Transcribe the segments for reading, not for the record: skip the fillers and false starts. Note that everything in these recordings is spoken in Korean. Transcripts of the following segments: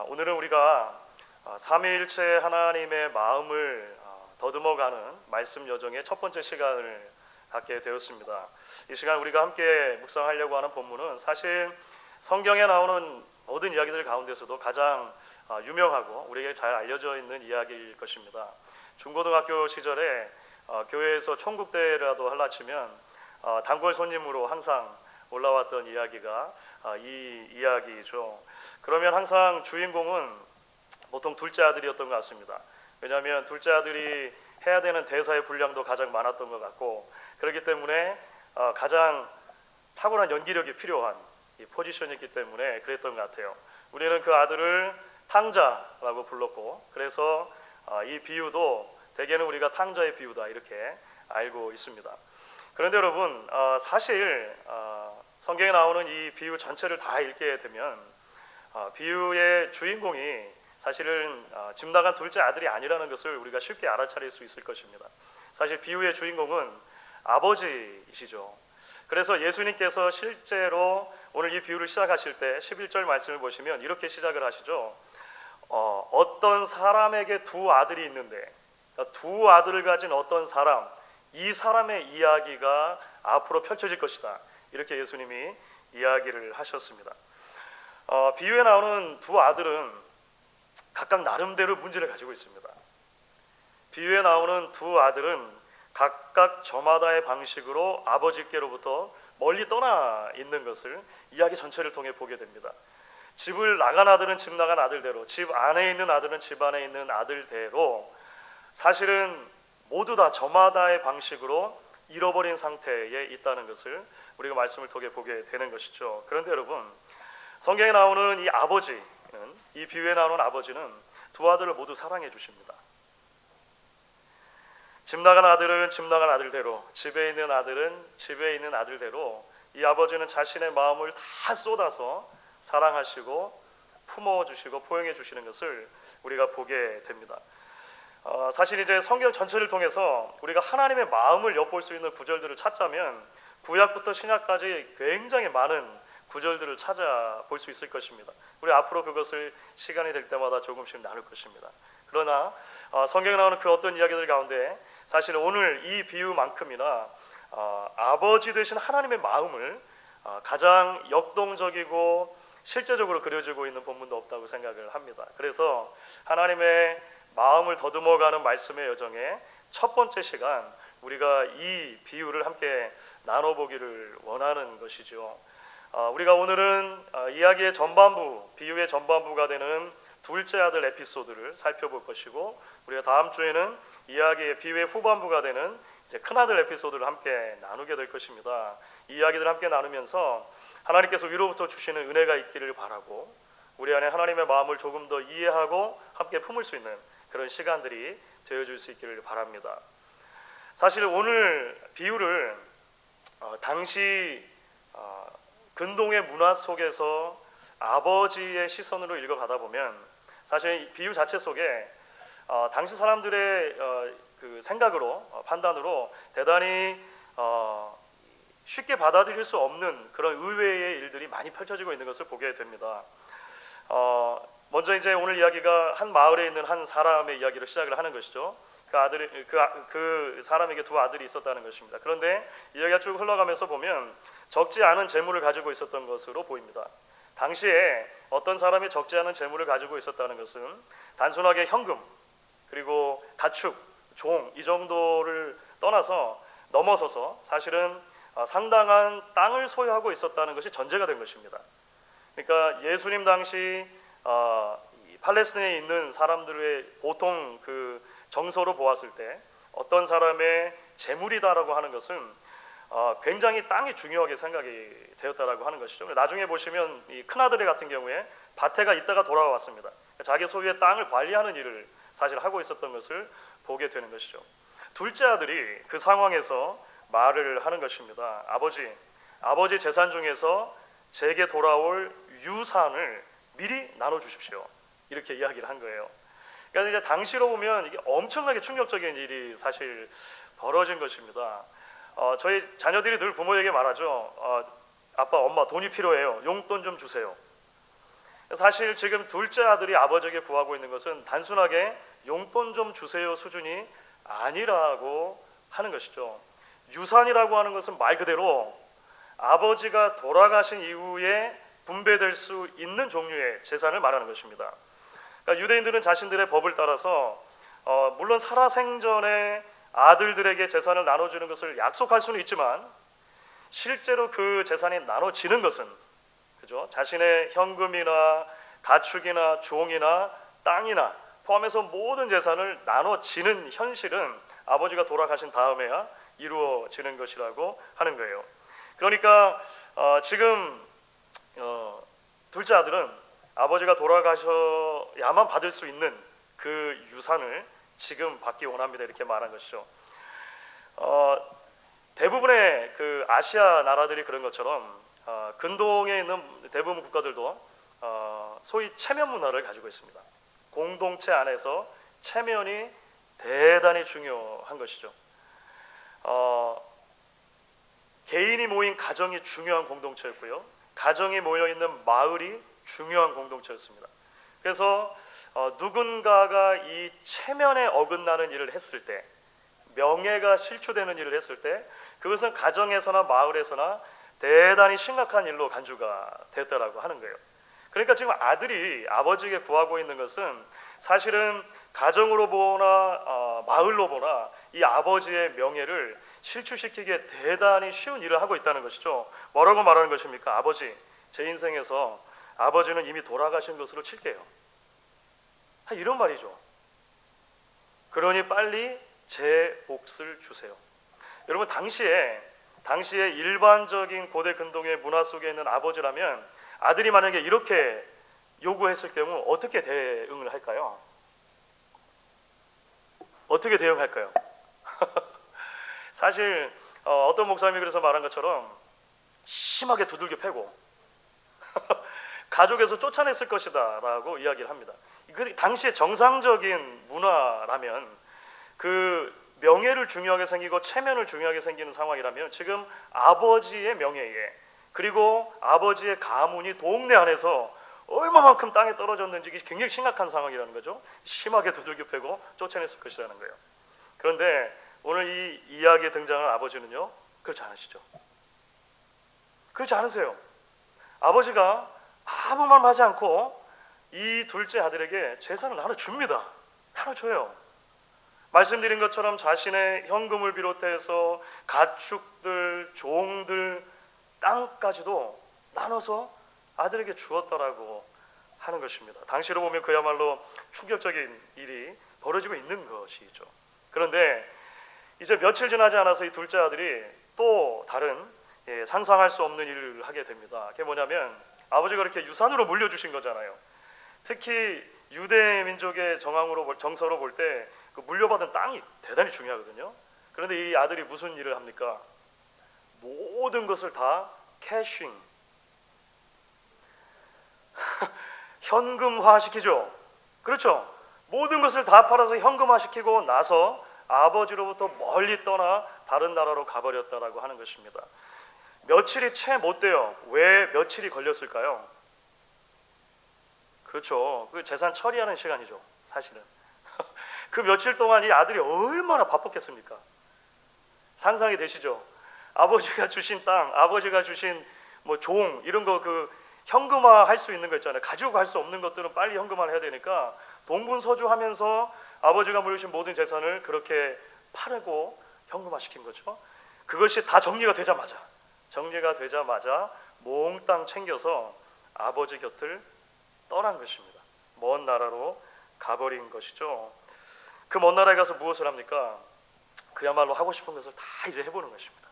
오늘은 우리가 삼위일체 하나님의 마음을 더듬어가는 말씀 여정의 첫 번째 시간을 갖게 되었습니다. 이 시간 우리가 함께 묵상하려고 하는 본문은 사실 성경에 나오는 모든 이야기들 가운데서도 가장 유명하고 우리에게 잘 알려져 있는 이야기일 것입니다. 중고등학교 시절에 교회에서 총국대회라도 할라치면 단골 손님으로 항상 올라왔던 이야기가 이 이야기죠. 그러면 항상 주인공은 보통 둘째 아들이었던 것 같습니다. 왜냐하면 둘째 아들이 해야 되는 대사의 분량도 가장 많았던 것 같고, 그렇기 때문에 가장 탁월한 연기력이 필요한 이 포지션이었기 때문에 그랬던 것 같아요. 우리는 그 아들을 탕자라고 불렀고, 그래서 이 비유도 대개는 우리가 탕자의 비유다 이렇게 알고 있습니다. 그런데 여러분, 사실 성경에 나오는 이 비유 전체를 다 읽게 되면 비유의 주인공이 사실은 집 나간 둘째 아들이 아니라는 것을 우리가 쉽게 알아차릴 수 있을 것입니다. 사실 비유의 주인공은 아버지이시죠. 그래서 예수님께서 실제로 오늘 이 비유를 시작하실 때 11절 말씀을 보시면 이렇게 시작을 하시죠. 어떤 사람에게 두 아들이 있는데, 두 아들을 가진 어떤 사람, 이 사람의 이야기가 앞으로 펼쳐질 것이다, 이렇게 예수님이 이야기를 하셨습니다. 비유에 나오는 두 아들은 각각 나름대로 문제를 가지고 있습니다. 비유에 나오는 두 아들은 각각 저마다의 방식으로 아버지께로부터 멀리 떠나 있는 것을 이야기 전체를 통해 보게 됩니다. 집을 나간 아들은 집 나간 아들대로, 집 안에 있는 아들은 집 안에 있는 아들대로 사실은 모두 다 저마다의 방식으로 잃어버린 상태에 있다는 것을 우리가 말씀을 통해 보게 되는 것이죠. 그런데 여러분, 성경에 나오는 이 아버지는, 이 비유에 나오는 아버지는 두 아들을 모두 사랑해 주십니다. 집 나간 아들은 집 나간 아들대로, 집에 있는 아들은 집에 있는 아들대로 이 아버지는 자신의 마음을 다 쏟아서 사랑하시고 품어주시고 포용해 주시는 것을 우리가 보게 됩니다. 사실 이제 성경 전체를 통해서 우리가 하나님의 마음을 엿볼 수 있는 구절들을 찾자면 구약부터 신약까지 굉장히 많은 구절들을 찾아볼 수 있을 것입니다. 우리 앞으로 그것을 시간이 될 때마다 조금씩 나눌 것입니다. 그러나 성경에 나오는 그 어떤 이야기들 가운데 사실 오늘 이 비유만큼이나 아버지 되신 하나님의 마음을 가장 역동적이고 실제적으로 그려지고 있는 본문도 없다고 생각을 합니다. 그래서 하나님의 마음을 더듬어가는 말씀의 여정의 첫 번째 시간, 우리가 이 비유를 함께 나눠보기를 원하는 것이죠. 우리가 오늘은 이야기의 전반부, 비유의 전반부가 되는 둘째 아들 에피소드를 살펴볼 것이고, 우리가 다음 주에는 이야기의 비유의 후반부가 되는 이제 큰아들 에피소드를 함께 나누게 될 것입니다. 이 이야기들을 함께 나누면서 하나님께서 위로부터 주시는 은혜가 있기를 바라고, 우리 안에 하나님의 마음을 조금 더 이해하고 함께 품을 수 있는 그런 시간들이 되어줄 수 있기를 바랍니다. 사실 오늘 비유를 당시 근동의 문화 속에서 아버지의 시선으로 읽어가다 보면 사실 비유 자체 속에 당시 사람들의 그 생각으로 판단으로 대단히 쉽게 받아들일 수 없는 그런 의외의 일들이 많이 펼쳐지고 있는 것을 보게 됩니다. 먼저 이제 오늘 이야기가 한 마을에 있는 한 사람의 이야기로 시작을 하는 것이죠. 그 사람에게 두 아들이 있었다는 것입니다. 그런데 이야기가 쭉 흘러가면서 보면 적지 않은 재물을 가지고 있었던 것으로 보입니다. 당시에 어떤 사람이 적지 않은 재물을 가지고 있었다는 것은 단순하게 현금 그리고 가축, 종 이 정도를 넘어서서 사실은 상당한 땅을 소유하고 있었다는 것이 전제가 된 것입니다. 그러니까 예수님 당시 팔레스타인에 있는 사람들의 보통 그 정서로 보았을 때 어떤 사람의 재물이다라고 하는 것은 굉장히 땅이 중요하게 생각이 되었다라고 하는 것이죠. 나중에 보시면 이 큰아들 같은 경우에 밭에가 있다가 돌아왔습니다. 자기 소유의 땅을 관리하는 일을 사실 하고 있었던 것을 보게 되는 것이죠. 둘째 아들이 그 상황에서 말을 하는 것입니다. 아버지 재산 중에서 제게 돌아올 유산을 미리 나눠주십시오, 이렇게 이야기를 한 거예요. 그러니까 이제 당시로 보면 이게 엄청나게 충격적인 일이 사실 벌어진 것입니다. 저희 자녀들이 늘 부모에게 말하죠. 아빠, 엄마 돈이 필요해요. 용돈 좀 주세요. 사실 지금 둘째 아들이 아버지에게 구하고 있는 것은 단순하게 용돈 좀 주세요 수준이 아니라고 하는 것이죠. 유산이라고 하는 것은 말 그대로 아버지가 돌아가신 이후에 분배될 수 있는 종류의 재산을 말하는 것입니다. 그러니까 유대인들은 자신들의 법을 따라서 물론 살아생전에 아들들에게 재산을 나눠주는 것을 약속할 수는 있지만 실제로 그 재산이 나눠지는 것은 그죠? 자신의 현금이나 가축이나 종이나 땅이나 포함해서 모든 재산을 나눠지는 현실은 아버지가 돌아가신 다음에야 이루어지는 것이라고 하는 거예요. 그러니까 지금 둘째 아들은 아버지가 돌아가셔야만 받을 수 있는 그 유산을 지금 받기 원합니다. 이렇게 말한 것이죠. 대부분의 그 아시아 나라들이 그런 것처럼 근동에 있는 대부분 국가들도 소위 체면 문화를 가지고 있습니다. 공동체 안에서 체면이 대단히 중요한 것이죠. 개인이 모인 가정이 중요한 공동체였고요. 가정이 모여있는 마을이 중요한 공동체였습니다. 그래서 누군가가 이 체면에 어긋나는 일을 했을 때, 명예가 실추되는 일을 했을 때 그것은 가정에서나 마을에서나 대단히 심각한 일로 간주가 됐다라고 하는 거예요. 그러니까 지금 아들이 아버지에게 구하고 있는 것은 사실은 가정으로 보나 마을로 보나 이 아버지의 명예를 실추시키기에 대단히 쉬운 일을 하고 있다는 것이죠. 뭐라고 말하는 것입니까? 아버지, 제 인생에서 아버지는 이미 돌아가신 것으로 칠게요. 이런 말이죠. 그러니 빨리 제 몫을 주세요. 여러분 당시에 일반적인 고대 근동의 문화 속에 있는 아버지라면 아들이 만약에 이렇게 요구했을 경우 어떻게 대응을 할까요? 어떻게 대응할까요? 사실 어떤 목사님이 그래서 말한 것처럼 심하게 두들겨 패고 가족에서 쫓아냈을 것이다 라고 이야기를 합니다. 그 당시에 정상적인 문화라면 그 명예를 중요하게 생기고 체면을 중요하게 생기는 상황이라면 지금 아버지의 명예에 그리고 아버지의 가문이 동네 안에서 얼마만큼 땅에 떨어졌는지 굉장히 심각한 상황이라는 거죠. 심하게 두들겨 패고 쫓아냈을 것이라는 거예요. 그런데 오늘 이 이야기에 등장한 아버지는요, 그렇지 않으시죠. 그렇지 않으세요. 아버지가 아무 말 하지 않고 이 둘째 아들에게 재산을 나눠줍니다. 나눠줘요. 말씀드린 것처럼 자신의 현금을 비롯해서 가축들, 종들, 땅까지도 나눠서 아들에게 주었다라고 하는 것입니다. 당시로 보면 그야말로 충격적인 일이 벌어지고 있는 것이죠. 그런데 이제 며칠 지나지 않아서 이 둘째 아들이 또 다른 상상할 수 없는 일을 하게 됩니다. 그게 뭐냐면 아버지가 이렇게 유산으로 물려주신 거잖아요. 특히 유대 민족의 정서로 볼 때 그 물려받은 땅이 대단히 중요하거든요. 그런데 이 아들이 무슨 일을 합니까? 모든 것을 다 캐싱, 현금화 시키죠. 그렇죠? 모든 것을 다 팔아서 현금화 시키고 나서 아버지로부터 멀리 떠나 다른 나라로 가버렸다라고 하는 것입니다. 며칠이 채 못 돼요. 왜 며칠이 걸렸을까요? 그렇죠. 그 재산 처리하는 시간이죠. 사실은 그 며칠 동안 이 아들이 얼마나 바빴겠습니까? 상상이 되시죠? 아버지가 주신 땅, 아버지가 주신 뭐 종 이런 거 그 현금화 할 수 있는 거 있잖아요. 가지고 갈 수 없는 것들은 빨리 현금화를 해야 되니까 동분서주하면서 아버지가 물려주신 모든 재산을 그렇게 팔고 현금화 시킨 거죠. 그것이 다 정리가 되자마자 몽땅 챙겨서 아버지 곁을 떠난 것입니다. 먼 나라로 가버린 것이죠. 그 먼 나라에 가서 무엇을 합니까? 그야말로 하고 싶은 것을 다 이제 해보는 것입니다.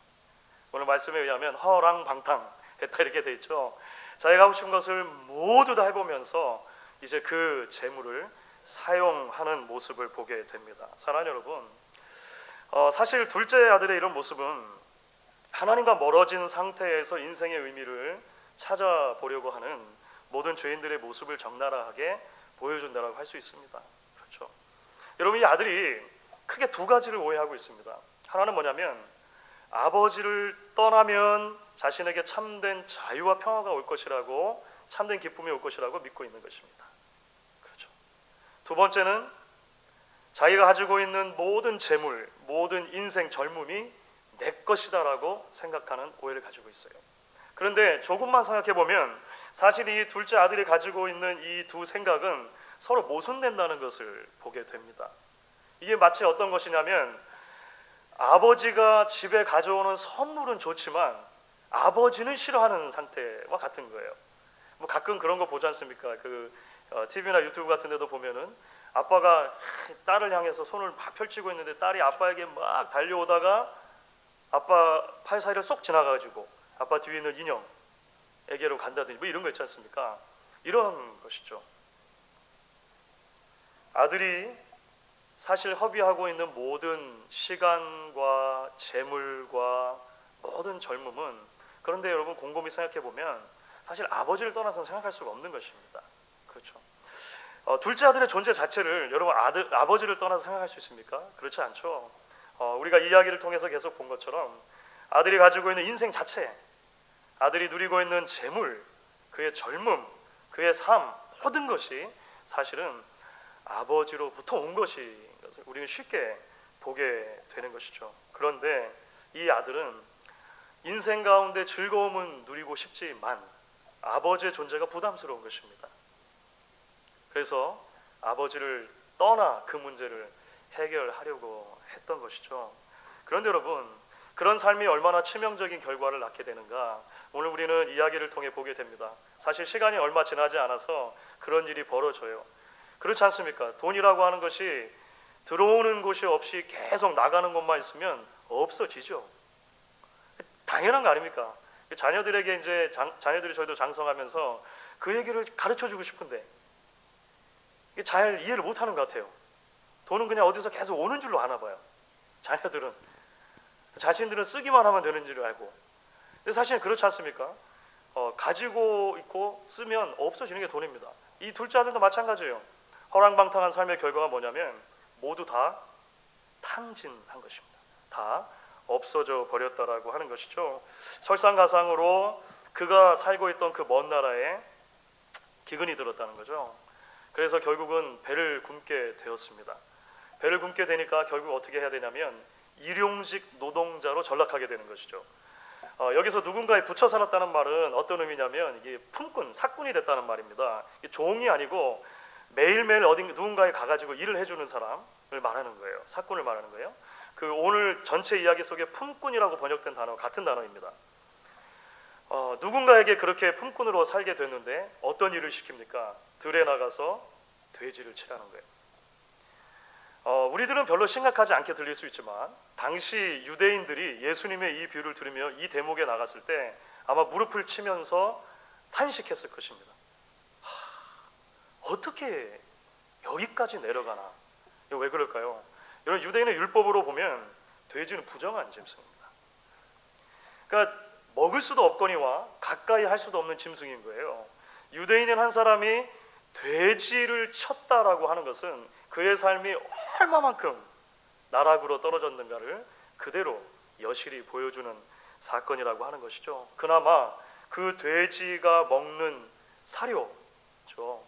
오늘 말씀에 의하면 허랑방탕했다 이렇게 돼 있죠. 자기가 하고 싶은 것을 모두 다 해보면서 이제 그 재물을 사용하는 모습을 보게 됩니다. 사랑하는 여러분, 사실 둘째 아들의 이런 모습은 하나님과 멀어진 상태에서 인생의 의미를 찾아보려고 하는 모든 죄인들의 모습을 적나라하게 보여준다고 할 수 있습니다. 그렇죠? 여러분, 이 아들이 크게 두 가지를 오해하고 있습니다. 하나는 뭐냐면 아버지를 떠나면 자신에게 참된 자유와 평화가 올 것이라고 참된 기쁨이 올 것이라고 믿고 있는 것입니다. 그렇죠. 두 번째는 자기가 가지고 있는 모든 재물, 모든 인생 젊음이 내 것이다라고 생각하는 오해를 가지고 있어요. 그런데 조금만 생각해 보면 사실 이 둘째 아들이 가지고 있는 이 두 생각은 서로 모순된다는 것을 보게 됩니다. 이게 마치 어떤 것이냐면 아버지가 집에 가져오는 선물은 좋지만 아버지는 싫어하는 상태와 같은 거예요. 뭐 가끔 그런 거 보지 않습니까? TV나 유튜브 같은 데도 보면은 아빠가 딸을 향해서 손을 막 펼치고 있는데 딸이 아빠에게 막 달려오다가 아빠 팔 사이를 쏙 지나가지고 아빠 뒤에 있는 인형에게로 간다든지 뭐 이런 거 있지 않습니까? 이런 것이죠. 아들이 사실 허비하고 있는 모든 시간과 재물과 모든 젊음은, 그런데 여러분 곰곰이 생각해 보면 사실 아버지를 떠나서는 생각할 수가 없는 것입니다. 그렇죠. 둘째 아들의 존재 자체를 여러분 아버지를 떠나서 생각할 수 있습니까? 그렇지 않죠. 우리가 이야기를 통해서 계속 본 것처럼 아들이 가지고 있는 인생 자체, 아들이 누리고 있는 재물, 그의 젊음, 그의 삶, 모든 것이 사실은 아버지로부터 온 것이 우리는 쉽게 보게 되는 것이죠. 그런데 이 아들은 인생 가운데 즐거움은 누리고 싶지만 아버지의 존재가 부담스러운 것입니다. 그래서 아버지를 떠나 그 문제를 해결하려고 했던 것이죠. 그런데 여러분, 그런 삶이 얼마나 치명적인 결과를 낳게 되는가, 오늘 우리는 이야기를 통해 보게 됩니다. 사실 시간이 얼마 지나지 않아서 그런 일이 벌어져요. 그렇지 않습니까? 돈이라고 하는 것이 들어오는 곳이 없이 계속 나가는 것만 있으면 없어지죠. 당연한 거 아닙니까? 자녀들에게 이제 자녀들이 저희도 장성하면서 그 얘기를 가르쳐주고 싶은데 잘 이해를 못하는 것 같아요. 돈은 그냥 어디서 계속 오는 줄로 아나 봐요. 자녀들은 자신들은 쓰기만 하면 되는 줄 알고. 근데 사실은 그렇지 않습니까? 가지고 있고 쓰면 없어지는 게 돈입니다. 이 둘째 아들도 마찬가지예요. 허랑방탕한 삶의 결과가 뭐냐면 모두 다 탕진한 것입니다. 다 없어져 버렸다라고 하는 것이죠. 설상가상으로 그가 살고 있던 그 먼 나라에 기근이 들었다는 거죠. 그래서 결국은 배를 굶게 되었습니다. 배를 굶게 되니까 결국 어떻게 해야 되냐면 일용직 노동자로 전락하게 되는 것이죠. 여기서 누군가에 붙여 살았다는 말은 어떤 의미냐면 이게 품꾼, 사꾼이 됐다는 말입니다. 종이 아니고 매일매일 누군가에 가가지고 일을 해주는 사람을 말하는 거예요. 사꾼을 말하는 거예요. 오늘 전체 이야기 속에 품꾼이라고 번역된 단어 같은 단어입니다. 누군가에게 그렇게 품꾼으로 살게 됐는데 어떤 일을 시킵니까? 들에 나가서 돼지를 치라는 거예요. 우리들은 별로 심각하지 않게 들릴 수 있지만 당시 유대인들이 예수님의 이 비유를 들으며 이 대목에 나갔을 때 아마 무릎을 치면서 탄식했을 것입니다. 어떻게 여기까지 내려가나? 이거 왜 그럴까요? 여러분, 유대인의 율법으로 보면 돼지는 부정한 짐승입니다. 그러니까 먹을 수도 없거니와 가까이 할 수도 없는 짐승인 거예요. 유대인인 한 사람이 돼지를 쳤다라고 하는 것은 그의 삶이 얼마만큼 나락으로 떨어졌는가를 그대로 여실히 보여주는 사건이라고 하는 것이죠. 그나마 그 돼지가 먹는 사료죠.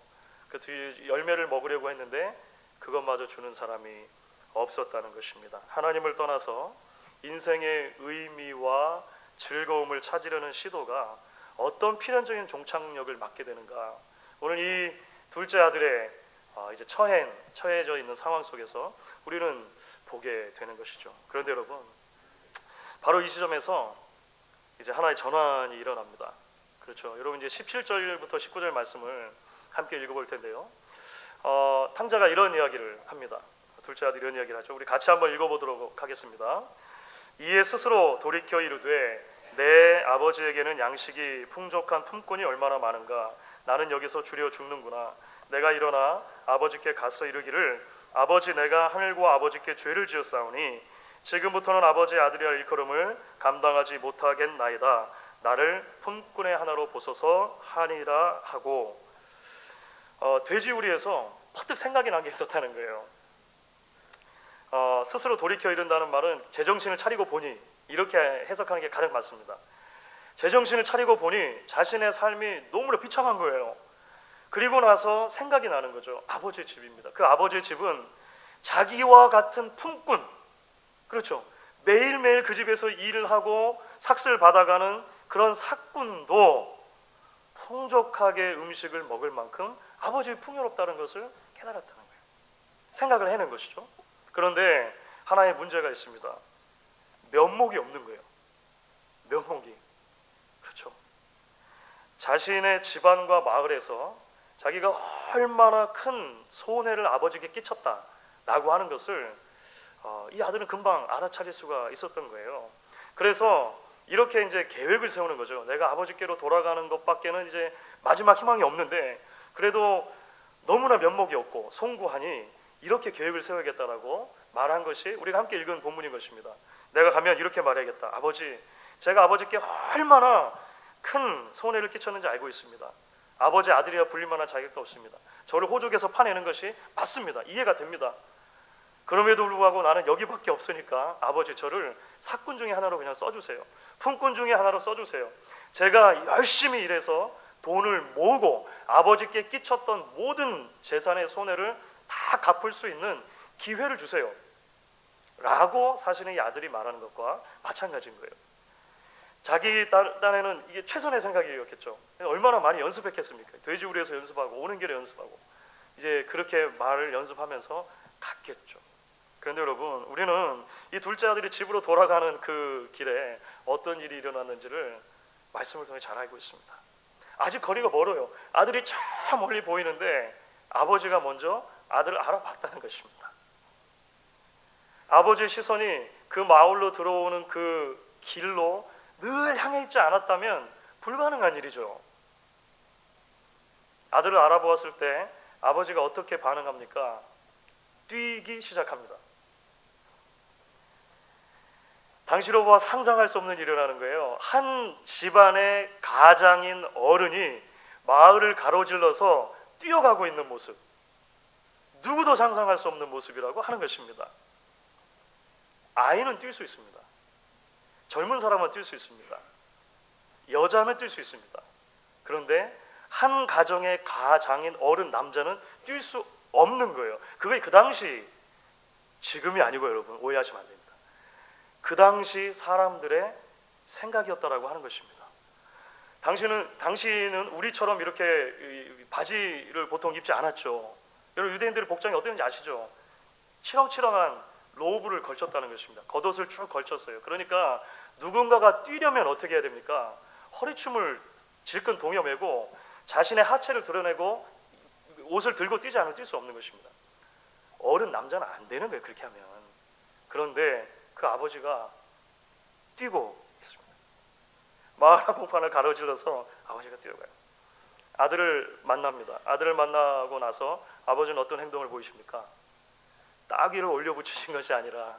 그 열매를 먹으려고 했는데 그것마저 주는 사람이 없었다는 것입니다. 하나님을 떠나서 인생의 의미와 즐거움을 찾으려는 시도가 어떤 필연적인 종착역을 맞게 되는가. 오늘 이 둘째 아들의 이제 처해져 있는 상황 속에서 우리는 보게 되는 것이죠. 그런데 여러분, 바로 이 시점에서 이제 하나의 전환이 일어납니다. 그렇죠. 여러분, 이제 17절부터 19절 말씀을 함께 읽어볼 텐데요. 탕자가 이런 이야기를 합니다. 둘째 아들이 이런 이야기를 하죠. 우리 같이 한번 읽어보도록 하겠습니다. 이에 스스로 돌이켜 이르되 내 아버지에게는 양식이 풍족한 품꾼이 얼마나 많은가. 나는 여기서 주려 죽는구나. 내가 일어나 아버지께 가서 이르기를 아버지, 내가 하늘과 아버지께 죄를 지었사오니 지금부터는 아버지의 아들이라 일컬음을 감당하지 못하겠나이다. 나를 품꾼의 하나로 보소서 하니라 하고, 돼지우리에서 퍼뜩 생각이 난 게 있었다는 거예요. 스스로 돌이켜 이른다는 말은 제정신을 차리고 보니, 이렇게 해석하는 게 가장 맞습니다. 제정신을 차리고 보니 자신의 삶이 너무나 비참한 거예요. 그리고 나서 생각이 나는 거죠. 아버지의 집입니다. 그 아버지의 집은 자기와 같은 품꾼, 그렇죠, 매일매일 그 집에서 일을 하고 삭슬 받아가는 그런 삭군도 풍족하게 음식을 먹을 만큼 아버지의 풍요롭다는 것을 깨달았다는 거예요. 생각을 해낸 것이죠. 그런데 하나의 문제가 있습니다. 면목이 없는 거예요. 면목이. 그렇죠. 자신의 집안과 마을에서 자기가 얼마나 큰 손해를 아버지에게 끼쳤다라고 하는 것을 이 아들은 금방 알아차릴 수가 있었던 거예요. 그래서 이렇게 이제 계획을 세우는 거죠. 내가 아버지께로 돌아가는 것밖에는 이제 마지막 희망이 없는데 그래도 너무나 면목이 없고 송구하니 이렇게 계획을 세워야겠다라고 말한 것이 우리가 함께 읽은 본문인 것입니다. 내가 가면 이렇게 말해야겠다. 아버지, 제가 아버지께 얼마나 큰 손해를 끼쳤는지 알고 있습니다. 아버지 아들이라 불릴 만한 자격도 없습니다. 저를 호족에서 파내는 것이 맞습니다. 이해가 됩니다. 그럼에도 불구하고 나는 여기밖에 없으니까 아버지 저를 삭군 중에 하나로 그냥 써주세요. 품꾼 중에 하나로 써주세요. 제가 열심히 일해서 돈을 모으고 아버지께 끼쳤던 모든 재산의 손해를 다 갚을 수 있는 기회를 주세요 라고 사실은 이 아들이 말하는 것과 마찬가지인 거예요. 자기 딴에는 이게 최선의 생각이었겠죠. 얼마나 많이 연습했겠습니까? 돼지우리에서 연습하고 오는 길에 연습하고 이제 그렇게 말을 연습하면서 갔겠죠. 그런데 여러분, 우리는 이 둘째 아들이 집으로 돌아가는 그 길에 어떤 일이 일어났는지를 말씀을 통해 잘 알고 있습니다. 아직 거리가 멀어요. 아들이 저 멀리 보이는데 아버지가 먼저 아들을 알아봤다는 것입니다. 아버지의 시선이 그 마을로 들어오는 그 길로 늘 향해 있지 않았다면 불가능한 일이죠. 아들을 알아보았을 때 아버지가 어떻게 반응합니까? 뛰기 시작합니다. 당시로 보아 상상할 수 없는 일이 일어나는 거예요. 한 집안의 가장인 어른이 마을을 가로질러서 뛰어가고 있는 모습, 누구도 상상할 수 없는 모습이라고 하는 것입니다. 아이는 뛸 수 있습니다. 젊은 사람은 뛸 수 있습니다. 여자는 뛸 수 있습니다. 그런데 한 가정의 가장인 어른 남자는 뛸 수 없는 거예요. 그게 그 당시, 지금이 아니고 여러분 오해하시면 안 됩니다. 그 당시 사람들의 생각이었다라고 하는 것입니다. 당시는 우리처럼 이렇게 바지를 보통 입지 않았죠. 여러분 유대인들의 복장이 어땠는지 아시죠? 치렁치렁한 로브를 걸쳤다는 것입니다. 겉옷을 쭉 걸쳤어요. 그러니까 누군가가 뛰려면 어떻게 해야 됩니까? 허리춤을 질끈 동여매고 자신의 하체를 드러내고 옷을 들고 뛰지 않으면 뛸 수 없는 것입니다. 어른 남자는 안 되는 거예요, 그렇게 하면. 그런데 그 아버지가 뛰고 있습니다. 마을 한복판을 가로질러서 아버지가 뛰어가요. 아들을 만납니다. 아들을 만나고 나서 아버지는 어떤 행동을 보이십니까? 따귀를 올려붙이신 것이 아니라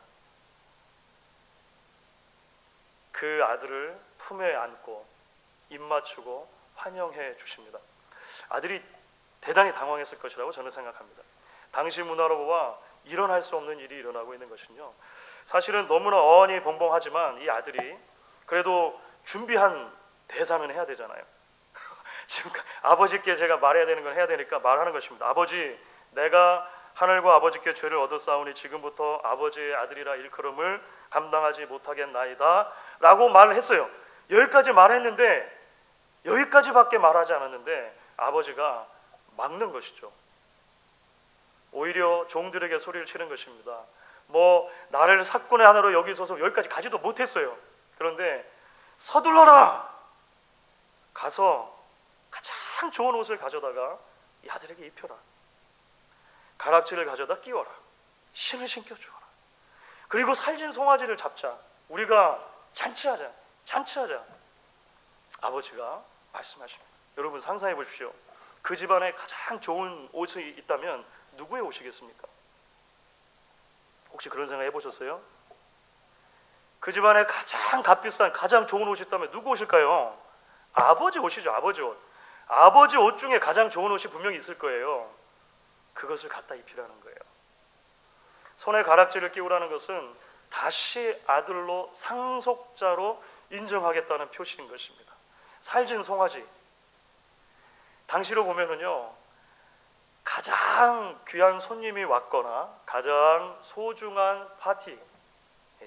그 아들을 품에 안고 입 맞추고 환영해 주십니다. 아들이 대단히 당황했을 것이라고 저는 생각합니다. 당시 문화로 보아 일어날 수 없는 일이 일어나고 있는 것은요, 사실은 너무나 어안이 벙벙하지만 이 아들이 그래도 준비한 대사는 해야 되잖아요. 지금 아버지께 제가 말해야 되는 건 해야 되니까 말하는 것입니다. 아버지, 내가 하늘과 아버지께 죄를 얻었사오니 지금부터 아버지의 아들이라 일컬음을 감당하지 못하겠나이다 라고 말을 했어요. 여기까지 말했는데, 여기까지밖에 말하지 않았는데 아버지가 막는 것이죠. 오히려 종들에게 소리를 치는 것입니다. 뭐 나를 삭군의 하나로 여기소서, 여기까지 가지도 못했어요. 그런데 서둘러라, 가서 가장 좋은 옷을 가져다가 이 아들에게 입혀라, 가락지를 가져다 끼워라, 신을 신겨주어라, 그리고 살진 송아지를 잡자, 우리가 잔치하자. 아버지가 말씀하십니다. 여러분 상상해 보십시오. 그 집안에 가장 좋은 옷이 있다면 누구의 옷이겠습니까? 혹시 그런 생각 해보셨어요? 그 집안에 가장 값비싼 가장 좋은 옷이 있다면 누구 옷일까요? 아버지 옷이죠. 아버지 옷. 아버지 옷 중에 가장 좋은 옷이 분명히 있을 거예요. 그것을 갖다 입히라는 거예요. 손에 가락지를 끼우라는 것은 다시 아들로 상속자로 인정하겠다는 표시인 것입니다. 살진 송아지. 당시로 보면은요, 가장 귀한 손님이 왔거나 가장 소중한 파티,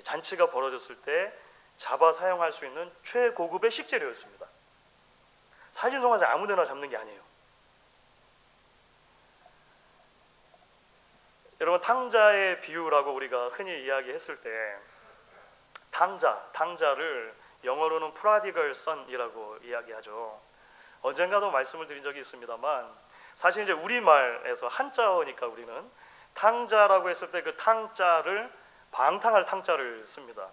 잔치가 벌어졌을 때 잡아 사용할 수 있는 최고급의 식재료였습니다. 살진 송아지 아무데나 잡는 게 아니에요. 여러분, 탕자의 비유라고 우리가 흔히 이야기했을 때 탕자를 영어로는 프라디걸 선이라고 이야기하죠. 언젠가도 말씀을 드린 적이 있습니다만, 사실 이제 우리말에서 한자어니까 우리는 탕자라고 했을 때 그 탕자를 방탕할 탕자를 씁니다.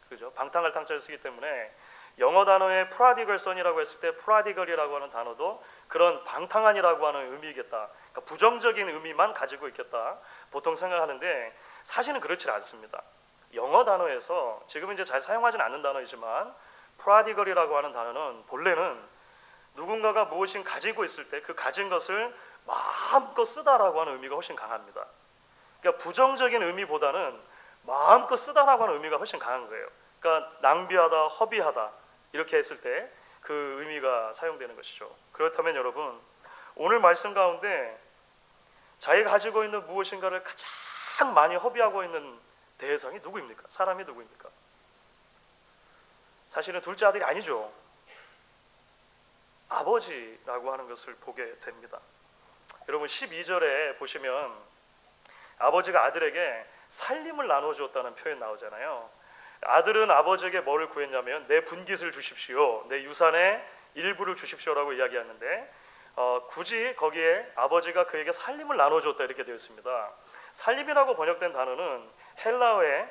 그죠? 방탕할 탕자를 쓰기 때문에 영어 단어의 프라디걸 선이라고 했을 때 프라디걸이라고 하는 단어도 그런 방탕한이라고 하는 의미이겠다. 그러니까 부정적인 의미만 가지고 있겠다. 보통 생각하는데 사실은 그렇지 않습니다. 영어 단어에서 지금 이제 잘 사용하지는 않는 단어이지만 프라디걸이라고 하는 단어는 본래는 누군가가 무엇인 가지고 있을 때 그 가진 것을 마음껏 쓰다라고 하는 의미가 훨씬 강합니다. 그러니까 부정적인 의미보다는 마음껏 쓰다라고 하는 의미가 훨씬 강한 거예요. 그러니까 낭비하다, 허비하다 이렇게 했을 때 그 의미가 사용되는 것이죠. 그렇다면 여러분, 오늘 말씀 가운데 자기가 가지고 있는 무엇인가를 가장 많이 허비하고 있는 대상이 누구입니까? 사람이 누구입니까? 사실은 둘째 아들이 아니죠. 아버지라고 하는 것을 보게 됩니다. 여러분, 12절에 보시면 아버지가 아들에게 살림을 나눠주었다는 표현 나오잖아요. 아들은 아버지에게 뭐를 구했냐면 내 분깃을 주십시오, 내 유산의 일부를 주십시오라고 이야기하는데 굳이 거기에 아버지가 그에게 살림을 나눠줬다 이렇게 되어 있습니다. 살림이라고 번역된 단어는 헬라어의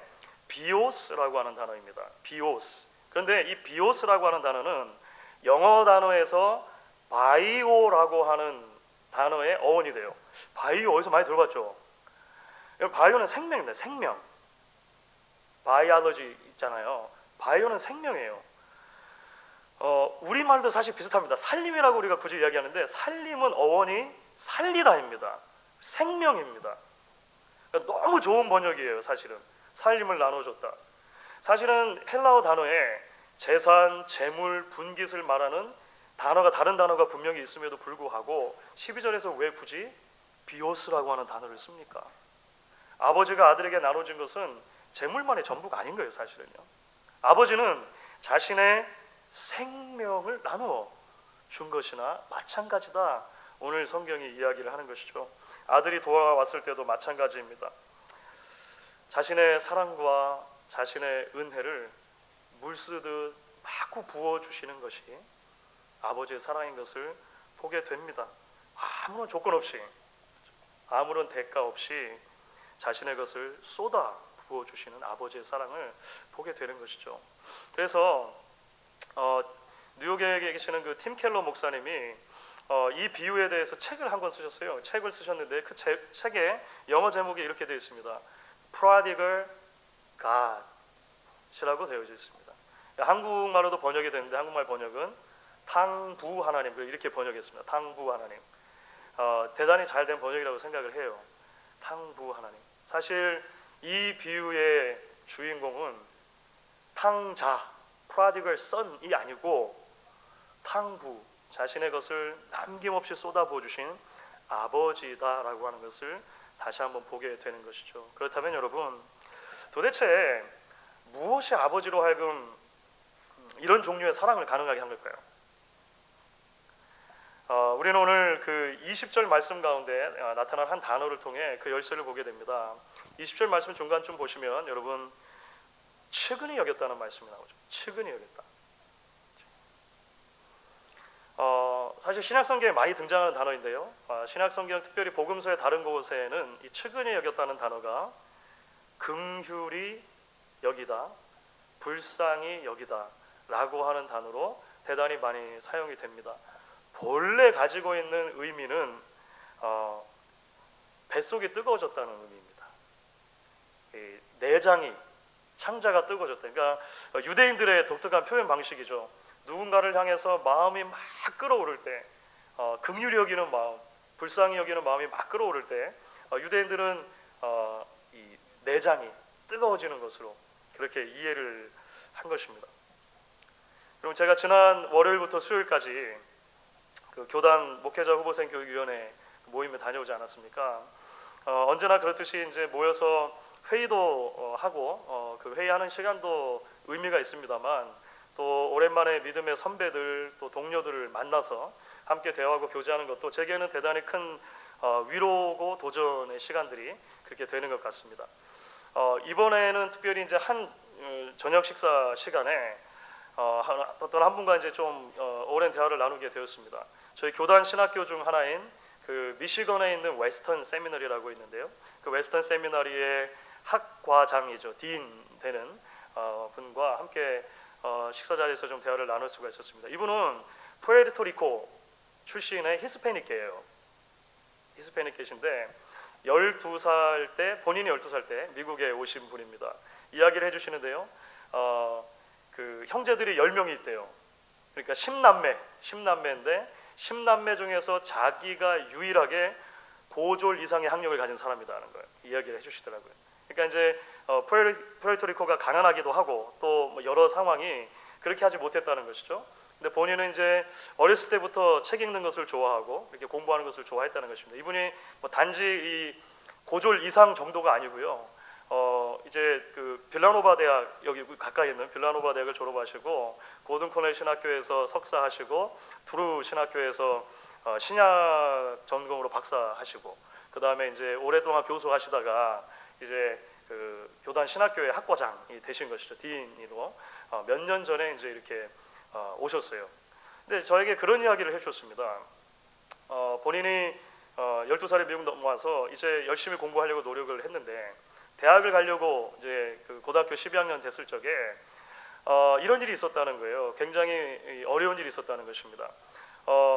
비오스라고 하는 단어입니다. 비오스. 그런데 이 비오스라고 하는 단어는 영어 단어에서 바이오라고 하는 단어의 어원이 돼요. 바이오 어디서 많이 들어봤죠? 바이오는 생명입니다. 생명. 바이올로지 있잖아요. 바이오는 생명이에요. 우리말도 사실 비슷합니다. 살림이라고 우리가 굳이 이야기하는데 살림은 어원이 살리다입니다. 생명입니다. 그러니까 너무 좋은 번역이에요. 사실은 살림을 나눠줬다. 사실은 헬라어 단어에 재산, 재물, 분깃을 말하는 단어가 다른 단어가 분명히 있음에도 불구하고 12절에서 왜 굳이 비오스라고 하는 단어를 씁니까? 아버지가 아들에게 나눠준 것은 재물만의 전부가 아닌 거예요. 사실은요. 아버지는 자신의 생명을 나누어 준 것이나 마찬가지다. 오늘 성경이 이야기를 하는 것이죠. 아들이 돌아왔을 때도 마찬가지입니다. 자신의 사랑과 자신의 은혜를 물쓰듯 마구 부어주시는 것이 아버지의 사랑인 것을 보게 됩니다. 아무런 조건 없이, 아무런 대가 없이 자신의 것을 쏟아 부어주시는 아버지의 사랑을 보게 되는 것이죠. 그래서 뉴욕에 계시는 그 팀 켈러 목사님이 이 비유에 대해서 책을 한 권 쓰셨어요. 책을 쓰셨는데 그 책에 영어 제목이 이렇게 되어 있습니다. Prodigal God이라고 되어 있습니다. 한국말로도 번역이 되는데 한국말 번역은 탕부 하나님 이렇게 번역했습니다. 탕부 하나님. 대단히 잘된 번역이라고 생각을 해요. 탕부 하나님. 사실 이 비유의 주인공은 탕자, prodigal son이 아니고 탕부, 자신의 것을 남김없이 쏟아부어 주신 아버지다라고 하는 것을 다시 한번 보게 되는 것이죠. 그렇다면 여러분, 도대체 무엇이 아버지로 하여금 이런 종류의 사랑을 가능하게 한 걸까요? 우리는 오늘 그 20절 말씀 가운데 나타난 한 단어를 통해 그 열쇠를 보게 됩니다. 20절 말씀 중간쯤 보시면 여러분, 측은히 여겼다는 말씀이 나오죠. 측은히 여겼다. 사실 신약성경에 많이 등장하는 단어인데요. 신약성경 특별히 복음서의 다른 곳에는 이 측은히 여겼다는 단어가 긍휼히 여기다, 불쌍히 여기다 라고 하는 단어로 대단히 많이 사용이 됩니다. 본래 가지고 있는 의미는 뱃속이 뜨거워졌다는 의미입니다. 내장이, 창자가 뜨거워졌다. 그러니까 유대인들의 독특한 표현 방식이죠. 누군가를 향해서 마음이 막 끓어오를 때, 긍휼히 여기는 마음, 불쌍히 여기는 마음이 막 끓어오를 때 유대인들은 이 내장이 뜨거워지는 것으로 그렇게 이해를 한 것입니다. 그럼 제가 지난 월요일부터 수요일까지 그 교단 목회자 후보생 교육위원회 모임에 다녀오지 않았습니까? 언제나 그렇듯이 이제 모여서 회의도 하고 그 회의하는 시간도 의미가 있습니다만, 또 오랜만에 믿음의 선배들 또 동료들을 만나서 함께 대화하고 교제하는 것도 제게는 대단히 큰 위로고 도전의 시간들이 그렇게 되는 것 같습니다. 이번에는 특별히 이제 한 저녁 식사 시간에 어떤 한 분과 이제 좀 오랜 대화를 나누게 되었습니다. 저희 교단 신학교 중 하나인 그 미시건에 있는 웨스턴 세미너리라고 있는데요. 그 웨스턴 세미너리의 학과장이죠, 딘 되는 분과 함께 식사 자리에서 좀 대화를 나눌 수가 있었습니다. 이분은 푸에르토리코 출신의 히스패닉계예요. 히스패닉계신데 12살 때, 본인이 12살 때 미국에 오신 분입니다. 이야기를 해주시는데요. 그 형제들이 10명이 있대요. 그러니까 10남매인데 10남매 중에서 자기가 유일하게 고졸 이상의 학력을 가진 사람이라는 거예요. 이야기를 해주시더라고요. 그러니까 이제 푸에르토리코가 가난하기도 하고 또 여러 상황이 그렇게 하지 못했다는 것이죠. 근데 본인은 이제 어렸을 때부터 책 읽는 것을 좋아하고 이렇게 공부하는 것을 좋아했다는 것입니다. 이분이 뭐 단지 이 고졸 이상 정도가 아니고요. 이제 그 빌라노바 대학, 여기 가까이 있는 빌라노바 대학을 졸업하시고 고든 코넬 신학교에서 석사하시고 두루 신학교에서 신약 전공으로 박사하시고, 그 다음에 이제 오랫동안 교수하시다가 이제 그 교단 신학교의 학과장이 되신 것이죠. 딘으로 몇 년 전에 이제 이렇게 오셨어요. 근데 저에게 그런 이야기를 해주셨습니다. 본인이 12살에 미국 넘어와서 이제 열심히 공부하려고 노력을 했는데 대학을 가려고 이제 그 고등학교 12학년 됐을 적에 이런 일이 있었다는 거예요. 굉장히 어려운 일이 있었다는 것입니다.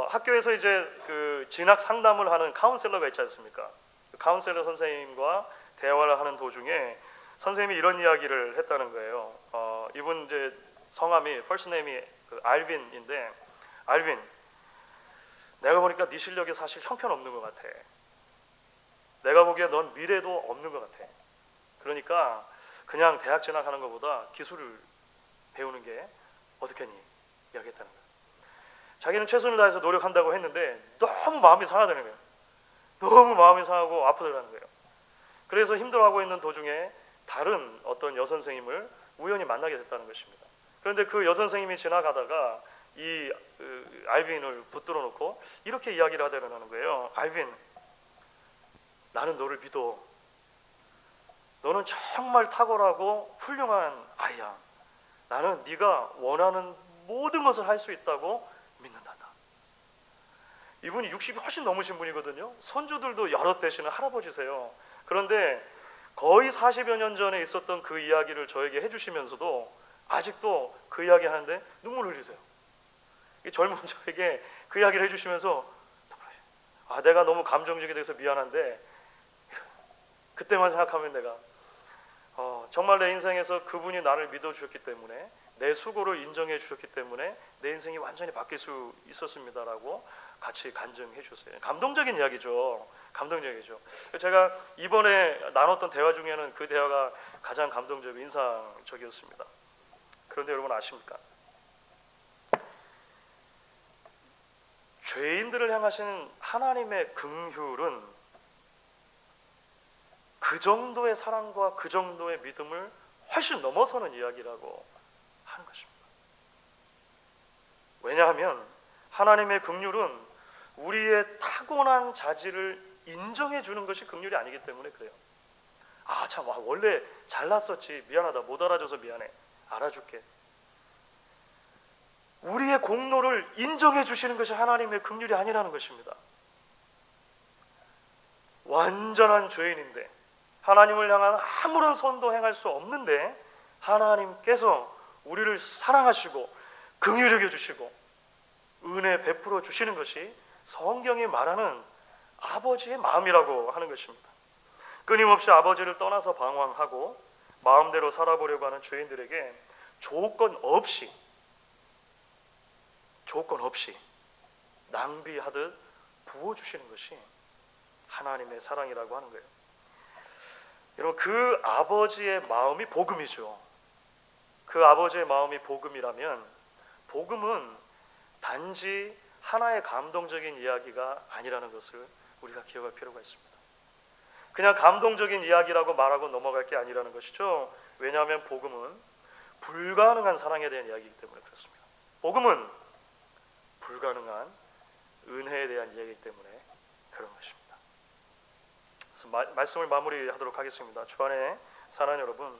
학교에서 이제 그 진학 상담을 하는 카운셀러가 있지 않습니까? 그 카운셀러 선생님과 대화를 하는 도중에 선생님이 이런 이야기를 했다는 거예요. 이분 이제 성함이 first name이 그 알빈인데, 알빈, 내가 보니까 네 실력이 사실 형편없는 것 같아. 내가 보기에 넌 미래도 없는 것 같아. 그러니까 그냥 대학 진학하는 것보다 기술을 배우는 게 어떻겠니? 이야기했다는 거예요. 자기는 최선을 다해서 노력한다고 했는데 너무 마음이 상하다는 거예요. 너무 마음이 상하고 아프더라는 거예요. 그래서 힘들어하고 있는 도중에 다른 어떤 여선생님을 우연히 만나게 됐다는 것입니다. 그런데 그 여선생님이 지나가다가 이 알빈을 붙들어 놓고 이렇게 이야기를 하더라는 거예요. 알빈, 나는 너를 믿어. 너는 정말 탁월하고 훌륭한 아이야. 나는 네가 원하는 모든 것을 할 수 있다고 믿는다. 이분이 60이 훨씬 넘으신 분이거든요. 손주들도 여럿 되시는 할아버지세요. 그런데 거의 40여 년 전에 있었던 그 이야기를 저에게 해주시면서도 아직도 그 이야기 하는데 눈물을 흘리세요. 이 젊은 저에게 그 이야기를 해주시면서 내가 너무 감정적이 돼서 미안한데 그때만 생각하면 내가 정말 내 인생에서 그분이 나를 믿어주셨기 때문에, 내 수고를 인정해 주셨기 때문에 내 인생이 완전히 바뀔 수 있었습니다라고 같이 간증해 주셨어요. 감동적인 이야기죠. 감동적이죠. 제가 이번에 나눴던 대화 중에는 그 대화가 가장 감동적이고 인상적이었습니다. 그런데 여러분 아십니까? 죄인들을 향하신 하나님의 긍휼은 그 정도의 사랑과 그 정도의 믿음을 훨씬 넘어서는 이야기라고 하는 것입니다. 왜냐하면 하나님의 긍휼은 우리의 타고난 자질을 인정해 주는 것이 긍휼이 아니기 때문에 그래요. 참 원래 잘났었지, 미안하다, 못 알아줘서 미안해, 알아줄게. 우리의 공로를 인정해 주시는 것이 하나님의 긍휼이 아니라는 것입니다. 완전한 죄인인데, 하나님을 향한 아무런 선도 행할 수 없는데 하나님께서 우리를 사랑하시고 긍휼히 여겨주시고 은혜 베풀어 주시는 것이 성경이 말하는 아버지의 마음이라고 하는 것입니다. 끊임없이 아버지를 떠나서 방황하고 마음대로 살아보려고 하는 죄인들에게 조건 없이 낭비하듯 부어주시는 것이 하나님의 사랑이라고 하는 거예요. 여러분, 그 아버지의 마음이 복음이죠. 그 아버지의 마음이 복음이라면 복음은 단지 하나의 감동적인 이야기가 아니라는 것을 우리가 기억할 필요가 있습니다. 그냥 감동적인 이야기라고 말하고 넘어갈 게 아니라는 것이죠. 왜냐하면 복음은 불가능한 사랑에 대한 이야기이기 때문에 그렇습니다. 복음은 불가능한 은혜에 대한 이야기이기 때문에 그런 것입니다. 그래서 말씀을 마무리하도록 하겠습니다. 주 안에 사랑하는 여러분,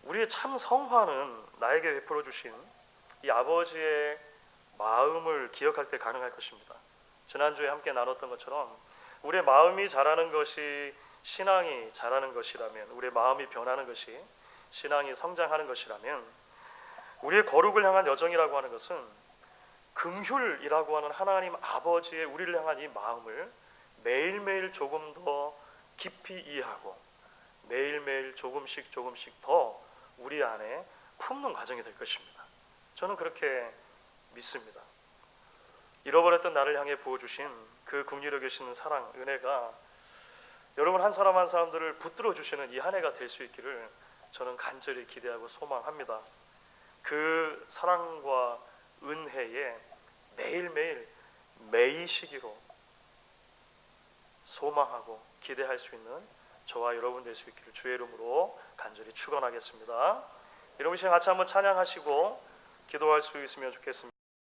우리의 참 성화는 나에게 베풀어 주신 이 아버지의 마음을 기억할 때 가능할 것입니다. 지난주에 함께 나눴던 것처럼 우리의 마음이 자라는 것이 신앙이 자라는 것이라면, 우리의 마음이 변하는 것이 신앙이 성장하는 것이라면, 우리의 거룩을 향한 여정이라고 하는 것은 긍휼이라고 하는 하나님 아버지의 우리를 향한 이 마음을 매일매일 조금 더 깊이 이해하고 매일매일 조금씩 더 우리 안에 품는 과정이 될 것입니다. 저는 그렇게 믿습니다. 잃어버렸던 나를 향해 부어주신 그 긍휼히 여기시는 사랑, 은혜가 여러분 한 사람 한 사람들을 붙들어 주시는 이 한 해가 될 수 있기를 저는 간절히 기대하고 소망합니다. 그 사랑과 은혜에 매일매일 매이시기로 소망하고 기대할 수 있는 저와 여러분 될 수 있기를 주의 이름으로 간절히 축원하겠습니다. 여러분 시간 같이 한번 찬양하시고 기도할 수 있으면 좋겠습니다.